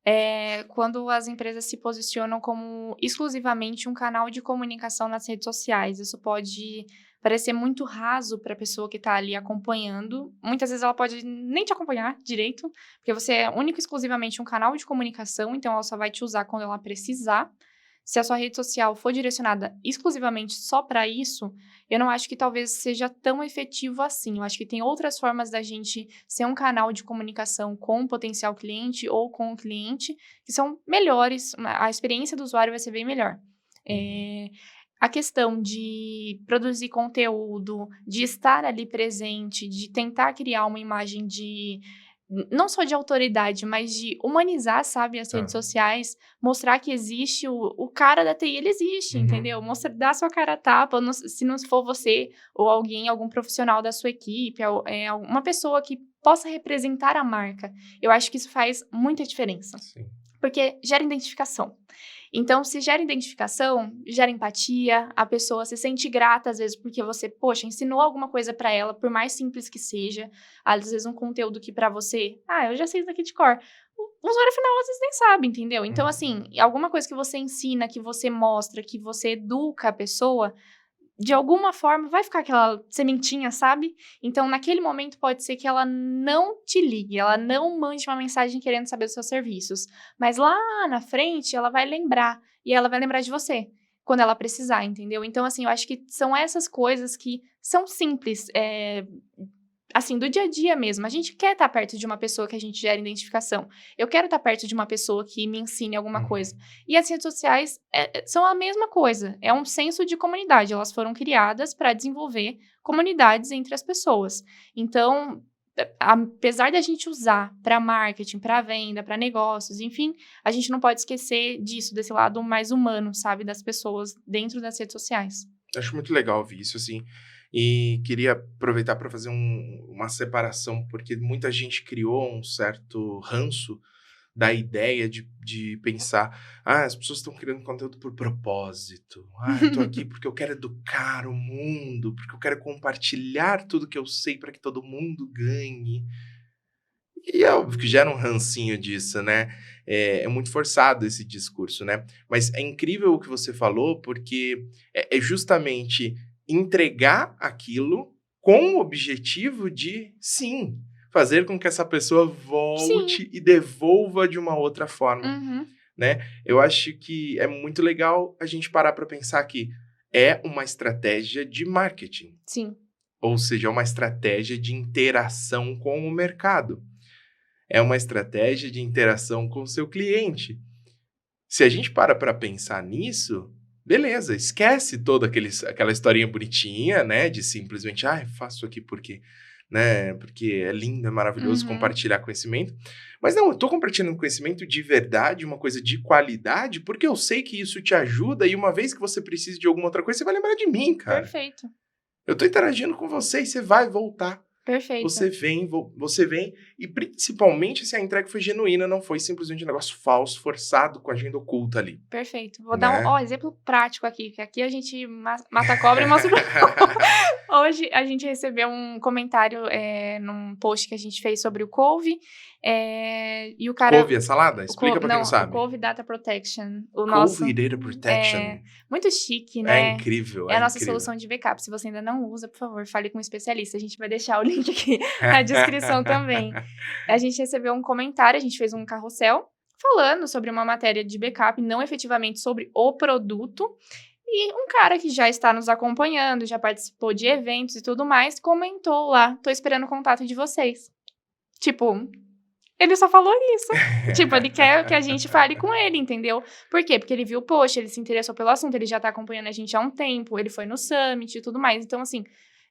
é quando as empresas se posicionam como exclusivamente um canal de comunicação nas redes sociais. Isso pode parecer muito raso para a pessoa que está ali acompanhando. Muitas vezes ela pode nem te acompanhar direito, porque você é único e exclusivamente um canal de comunicação, então ela só vai te usar quando ela precisar. Se a sua rede social for direcionada exclusivamente só para isso, eu não acho que talvez seja tão efetivo assim. Eu acho que tem outras formas da gente ser um canal de comunicação com o potencial cliente ou com o cliente que são melhores, a experiência do usuário vai ser bem melhor. Uhum. Eh, a questão de produzir conteúdo, de estar ali presente, de tentar criar uma imagem de não só de autoridade, mas de humanizar, sabe, as redes Tá. sociais, mostrar que existe o cara da TI, ele existe, Uhum. entendeu? Mostra, dá sua cara a tapa, se não for você ou alguém, algum profissional da sua equipe, uma pessoa que possa representar a marca. Eu acho que isso faz muita diferença, Sim. porque gera identificação. Então, se gera identificação, gera empatia, a pessoa se sente grata, às vezes, porque você, poxa, ensinou alguma coisa pra ela, por mais simples que seja. Às vezes, um conteúdo que pra você, eu já sei isso daqui de cor. O usuário final, às vezes, nem sabe, entendeu? Então, assim, alguma coisa que você ensina, que você mostra, que você educa a pessoa, de alguma forma vai ficar aquela sementinha, sabe? Então, naquele momento, pode ser que ela não te ligue, ela não mande uma mensagem querendo saber dos seus serviços. Mas lá na frente, ela vai lembrar. E ela vai lembrar de você, quando ela precisar, entendeu? Então, assim, eu acho que são essas coisas que são simples, assim, do dia a dia mesmo. A gente quer estar perto de uma pessoa que a gente gera identificação. Eu quero estar perto de uma pessoa que me ensine alguma coisa. E as redes sociais são a mesma coisa. É um senso de comunidade. Elas foram criadas para desenvolver comunidades entre as pessoas. Então, apesar da gente usar para marketing, para venda, para negócios, enfim, a gente não pode esquecer disso, desse lado mais humano, sabe, das pessoas dentro das redes sociais. Acho muito legal ouvir isso, assim. E queria aproveitar para fazer uma separação, porque muita gente criou um certo ranço da ideia de pensar, as pessoas estão criando conteúdo por propósito. Eu tô aqui porque eu quero educar o mundo, porque eu quero compartilhar tudo que eu sei para que todo mundo ganhe. E é óbvio que gera um rancinho disso, né? É muito forçado esse discurso, né? Mas é incrível o que você falou, porque é justamente entregar aquilo com o objetivo de, sim, fazer com que essa pessoa volte Sim. e devolva de uma outra forma, Uhum. né? Eu acho que é muito legal a gente parar para pensar que é uma estratégia de marketing, Sim. ou seja, é uma estratégia de interação com o mercado. É uma estratégia de interação com o seu cliente. Se a gente para pensar nisso, beleza, esquece toda aquela historinha bonitinha, né, de simplesmente, eu faço aqui porque, né, porque é lindo, é maravilhoso Uhum. compartilhar conhecimento. Mas não, eu tô compartilhando conhecimento de verdade, uma coisa de qualidade, porque eu sei que isso te ajuda e uma vez que você precise de alguma outra coisa, você vai lembrar de mim, cara. Perfeito. Eu tô interagindo com você e você vai voltar. Perfeito. Você vem e principalmente se a entrega foi genuína, não foi simplesmente um negócio falso, forçado, com agenda oculta ali, Perfeito. Vou dar né. um exemplo prático aqui, que aqui a gente mata a cobra e mostra o Hoje a gente recebeu um comentário, num post que a gente fez sobre o couve, e o cara Couve é salada? Explica pra quem não o sabe. couve data protection, o nosso Couve Data Protection. muito chique, É né. incrível, É é a nossa incrível. solução de backup. Se você ainda não usa, por favor, fale com um especialista. A gente vai deixar o link aqui na descrição também. A gente recebeu um comentário, a gente fez um carrossel falando sobre uma matéria de backup, não efetivamente sobre o produto. E um cara que já está nos acompanhando, já participou de eventos e tudo mais, comentou lá: "Tô esperando o contato de vocês". Tipo, ele só falou isso. Tipo, ele quer que a gente fale com ele, entendeu? Por quê? Porque ele viu o post, ele se interessou pelo assunto, ele já tá acompanhando a gente há um tempo, ele foi no summit e tudo mais. Então, assim,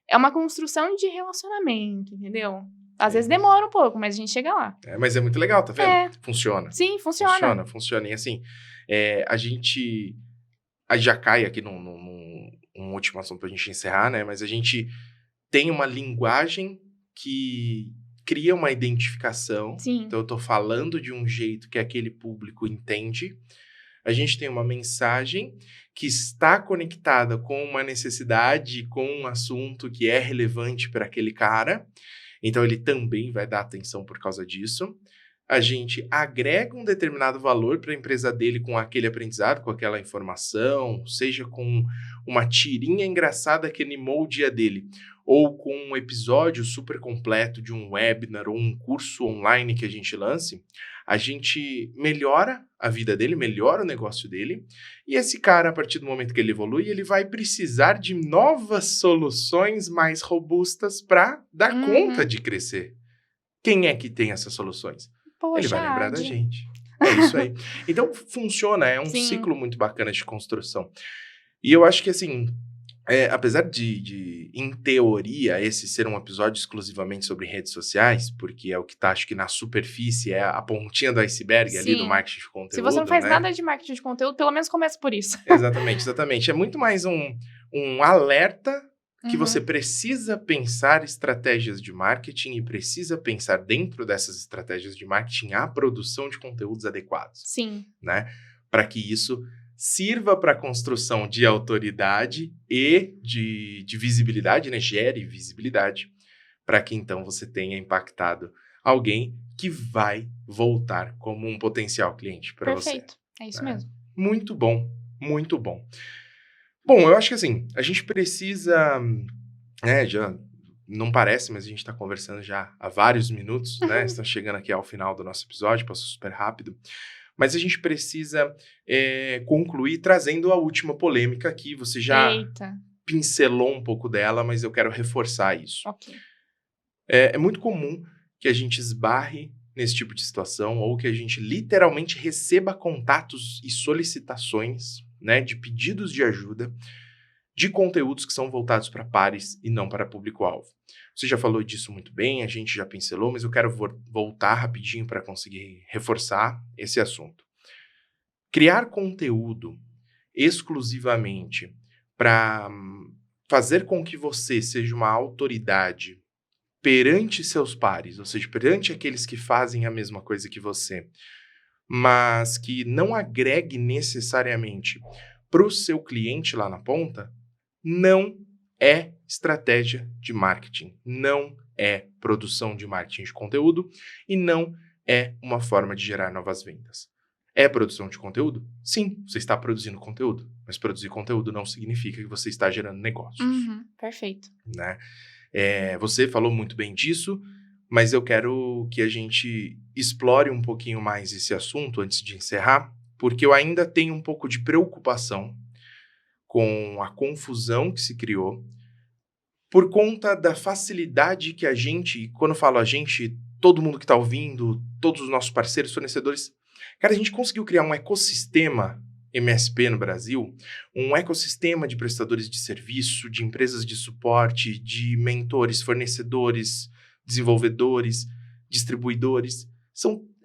é uma construção de relacionamento, entendeu? Às vezes Sim. demora um pouco, mas a gente chega lá. Mas é muito legal, tá vendo? É, Funciona. sim, funciona. Funciona. E assim, a gente aí já cai aqui num último assunto pra gente encerrar, né, mas a gente tem uma linguagem que cria uma identificação, Sim, então eu tô falando de um jeito que aquele público entende. A gente tem uma mensagem que está conectada com uma necessidade, com um assunto que é relevante para aquele cara, então ele também vai dar atenção por causa disso. A gente agrega um determinado valor para a empresa dele com aquele aprendizado, com aquela informação, seja com uma tirinha engraçada que animou o dia dele, ou com um episódio super completo de um webinar ou um curso online que a gente lance, a gente melhora a vida dele, melhora o negócio dele, e esse cara, a partir do momento que ele evolui, ele vai precisar de novas soluções mais robustas para dar conta uhum. de crescer. Quem é que tem essas soluções? Ele vai Poxa, lembrar da Ad. gente. É isso aí. Então funciona, é um Sim, ciclo muito bacana de construção. E eu acho que assim, apesar em teoria, esse ser um episódio exclusivamente sobre redes sociais, porque é o que tá, acho que na superfície, é a pontinha do iceberg ali do sim. marketing de Se você não conteúdo, faz né? nada de marketing de conteúdo, pelo menos comece por isso. Exatamente, exatamente. É muito mais um alerta que você Uhum. precisa pensar estratégias de marketing e precisa pensar dentro dessas estratégias de marketing a produção de conteúdos adequados, Sim, né? para que isso sirva para a construção de autoridade e de visibilidade, né? Gere visibilidade, para que então você tenha impactado alguém que vai voltar como um potencial cliente para você. Perfeito. É isso Né? mesmo. Muito bom, muito bom. Bom, eu acho que assim, a gente precisa, né, já não parece, mas a gente está conversando já há vários minutos, né? Está chegando aqui ao final do nosso episódio, passou super rápido. Mas a gente precisa concluir trazendo a última polêmica aqui. Você já Eita. pincelou um pouco dela, mas eu quero reforçar isso. Ok. É muito comum que a gente esbarre nesse tipo de situação ou que a gente literalmente receba contatos e solicitações, né, de pedidos de ajuda de conteúdos que são voltados para pares e não para público-alvo. Você já falou disso muito bem, a gente já pincelou, mas eu quero voltar rapidinho para conseguir reforçar esse assunto. Criar conteúdo exclusivamente para fazer com que você seja uma autoridade perante seus pares, ou seja, perante aqueles que fazem a mesma coisa que você, mas que não agregue necessariamente para o seu cliente lá na ponta, não é estratégia de marketing, não é produção de marketing de conteúdo e não é uma forma de gerar novas vendas. É produção de conteúdo? Sim, você está produzindo conteúdo, mas produzir conteúdo não significa que você está gerando negócios. Perfeito. Né? Você falou muito bem disso, mas eu quero que a gente explore um pouquinho mais esse assunto antes de encerrar, porque eu ainda tenho um pouco de preocupação com a confusão que se criou por conta da facilidade que a gente, e quando eu falo a gente, todo mundo que está ouvindo, todos os nossos parceiros, fornecedores, cara, a gente conseguiu criar um ecossistema MSP no Brasil, um ecossistema de prestadores de serviço, de empresas de suporte, de mentores, fornecedores, desenvolvedores, distribuidores.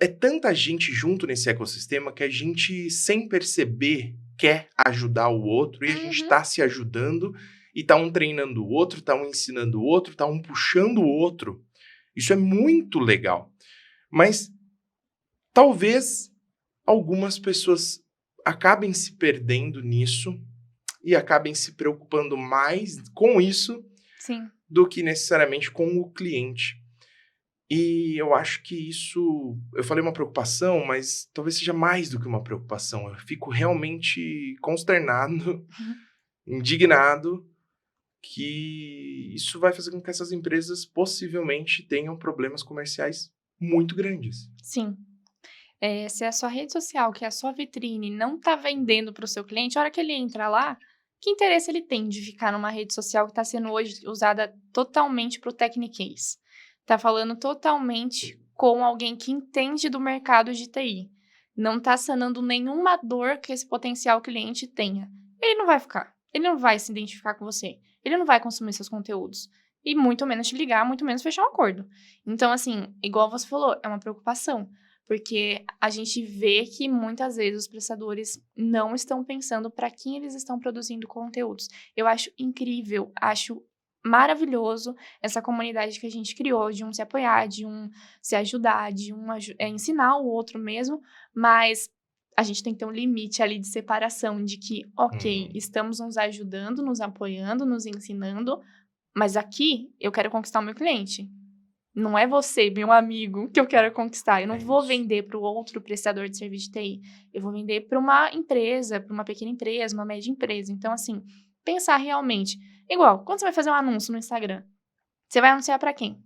É tanta gente junto nesse ecossistema que a gente, sem perceber, quer ajudar o outro e a gente está se ajudando e tá um treinando o outro, tá um ensinando o outro, tá um puxando o outro. Isso é muito legal. Mas talvez algumas pessoas acabem se perdendo nisso e acabem se preocupando mais com isso Sim. do que necessariamente com o cliente. E eu acho que isso, eu falei uma preocupação, mas talvez seja mais do que uma preocupação. Eu fico realmente consternado, indignado, que isso vai fazer com que essas empresas possivelmente tenham problemas comerciais muito grandes. Sim. Se a sua rede social, que é a sua vitrine, não está vendendo para o seu cliente, a hora que ele entra lá, que interesse ele tem de ficar numa rede social que está sendo hoje usada totalmente para o techniquez? Está falando totalmente com alguém que entende do mercado de TI. Não está sanando nenhuma dor que esse potencial cliente tenha. Ele não vai ficar. Ele não vai se identificar com você. Ele não vai consumir seus conteúdos. E muito menos te ligar, muito menos fechar um acordo. Então, assim, igual você falou, é uma preocupação. Porque a gente vê que muitas vezes os prestadores não estão pensando para quem eles estão produzindo conteúdos. Eu acho incrível, acho maravilhoso essa comunidade que a gente criou, de um se apoiar, de um se ajudar, de um ensinar o outro mesmo, mas a gente tem que ter um limite ali de separação, de que, ok, estamos nos ajudando, nos apoiando, nos ensinando, mas aqui eu quero conquistar o meu cliente. Não é você, meu amigo, que eu quero conquistar. Eu não vou vender para o outro prestador de serviço de TI. Eu vou vender para uma empresa, para uma pequena empresa, uma média empresa. Então, assim, pensar realmente. Igual, quando você vai fazer um anúncio no Instagram, você vai anunciar para quem?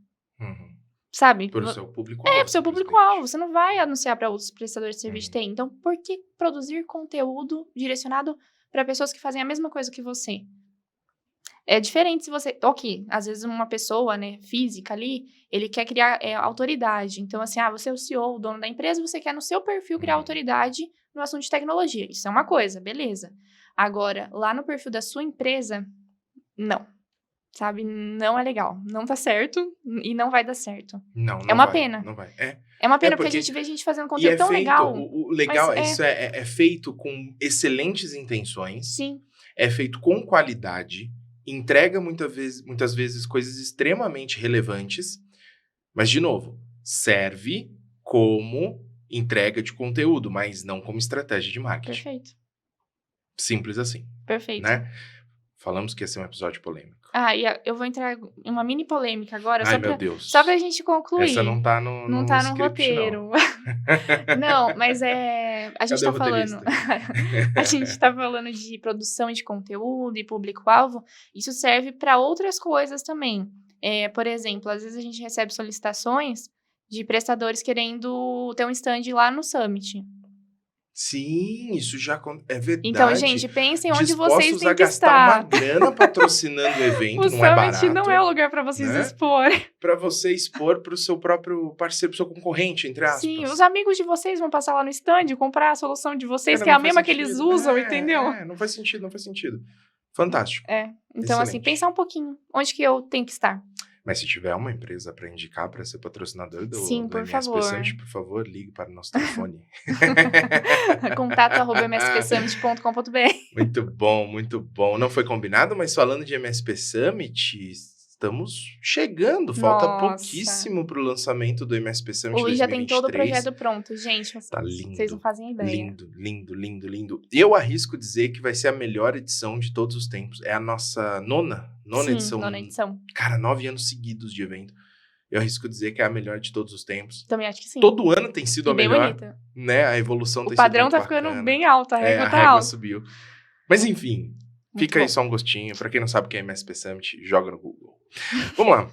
Sabe? Para o seu público-alvo. Para o seu público-alvo. Você não vai anunciar para outros prestadores de serviço de TI. Então, por que produzir conteúdo direcionado para pessoas que fazem a mesma coisa que você? É diferente se você... Ok, às vezes uma pessoa, né, física ali, ele quer criar autoridade. Então, assim, você é o CEO, o dono da empresa, você quer no seu perfil criar autoridade no assunto de tecnologia. Isso é uma coisa, beleza. Agora, lá no perfil da sua empresa, não. Sabe? Não é legal. Não tá certo e não vai dar certo. Não é uma vai, pena. Não vai. É uma pena porque a gente vê gente fazendo conteúdo tão legal. O legal é isso é feito com excelentes intenções. Sim. É feito com qualidade. Entrega muitas vezes coisas extremamente relevantes, mas, de novo, serve como entrega de conteúdo, mas não como estratégia de marketing. Perfeito. Simples assim, Perfeito. né? Falamos que ia ser um episódio polêmico. Eu vou entrar em uma mini polêmica agora, Ai, meu Deus. só pra gente concluir. Essa não tá no Não tá no script, roteiro. Não, mas a gente Cadê o tá falando. A gente tá falando de produção de conteúdo e público-alvo. Isso serve para outras coisas também. Por exemplo, às vezes a gente recebe solicitações de prestadores querendo ter um stand lá no Summit. Sim, isso já é verdade. Então, gente, pensem onde vocês têm a que gastar estar. uma grana patrocinando o evento, O não é barato. Summit não é o lugar para vocês né? expor. Para você expor para o seu próprio parceiro, para o seu concorrente, entre aspas. Sim, os amigos de vocês vão passar lá no stand, comprar a solução de vocês, Cara, que é a não faz mesma que sentido. eles usam, entendeu? Não faz sentido. Fantástico. Então, assim, Excelente. pensar um pouquinho. Onde que eu tenho que estar? Mas se tiver uma empresa para indicar para ser patrocinador do Sim, por MSP favor. Summit, por favor, ligue para o nosso telefone. contato@mspsummit.com.br. Muito bom. Não foi combinado, mas falando de MSP Summit, estamos chegando. Falta Nossa. pouquíssimo para o lançamento do MSP Summit Hoje 2023. já tem todo o projeto pronto, gente. Tá lindo. Vocês não fazem ideia. Lindo. Eu arrisco dizer que vai ser a melhor edição de todos os tempos. É a nossa nona Sim, edição. nona edição. Cara, 9 anos seguidos de evento. Eu arrisco dizer que é a melhor de todos os tempos. Também acho que sim. Todo ano tem sido E a bem melhor, bonita. né? A evolução tem O sido padrão muito tá bacana. ficando bem alto, a régua a tá régua alta. subiu. Mas enfim, Muito fica aí bom. só um gostinho. Pra quem não sabe o que é MSP Summit, joga no Google. Vamos lá.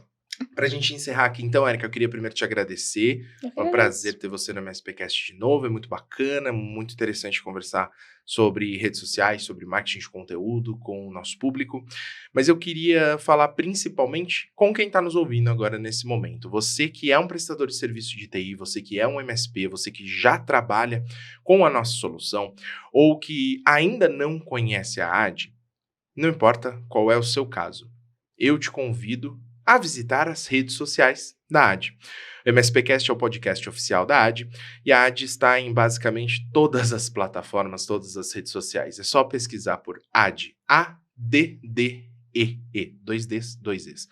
Pra gente encerrar aqui, então, Érica, eu queria primeiro te agradecer. Foi um prazer ter você no MSPcast de novo. É muito bacana, muito interessante conversar sobre redes sociais, sobre marketing de conteúdo com o nosso público. Mas eu queria falar principalmente com quem está nos ouvindo agora nesse momento. Você que é um prestador de serviço de TI, você que é um MSP, você que já trabalha com a nossa solução ou que ainda não conhece a AD, não importa qual é o seu caso, eu te convido a visitar as redes sociais da AD. O MSPcast é o podcast oficial da AD e a AD está em basicamente todas as plataformas, todas as redes sociais. É só pesquisar por AD, A-D-D-E-E, 2 Ds, 2 Es.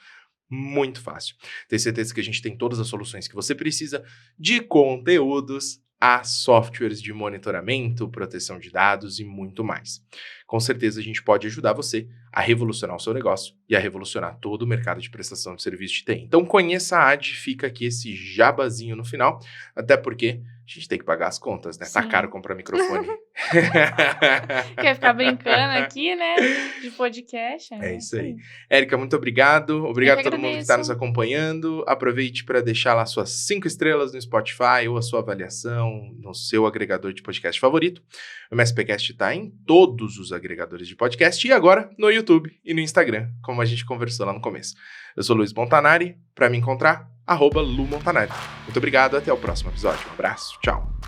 Muito fácil. Tenho certeza que a gente tem todas as soluções que você precisa de conteúdos a softwares de monitoramento, proteção de dados e muito mais. Com certeza a gente pode ajudar você a revolucionar o seu negócio e a revolucionar todo o mercado de prestação de serviço de TI. Então conheça a AD, fica aqui esse jabazinho no final, até porque a gente tem que pagar as contas, né? Sim. Tá caro comprar microfone. Quer ficar brincando aqui, né? De podcast. É isso aí. Érica, muito obrigado. Obrigado a todo mundo que está nos acompanhando. Aproveite para deixar lá suas 5 estrelas no Spotify ou a sua avaliação no seu agregador de podcast favorito. O MSPcast está em todos os agregadores de podcast e agora no YouTube e no Instagram, como a gente conversou lá no começo. Eu sou Luiz Montanari. Para me encontrar, @LuMontanari. Muito obrigado, até o próximo episódio. Um abraço, tchau.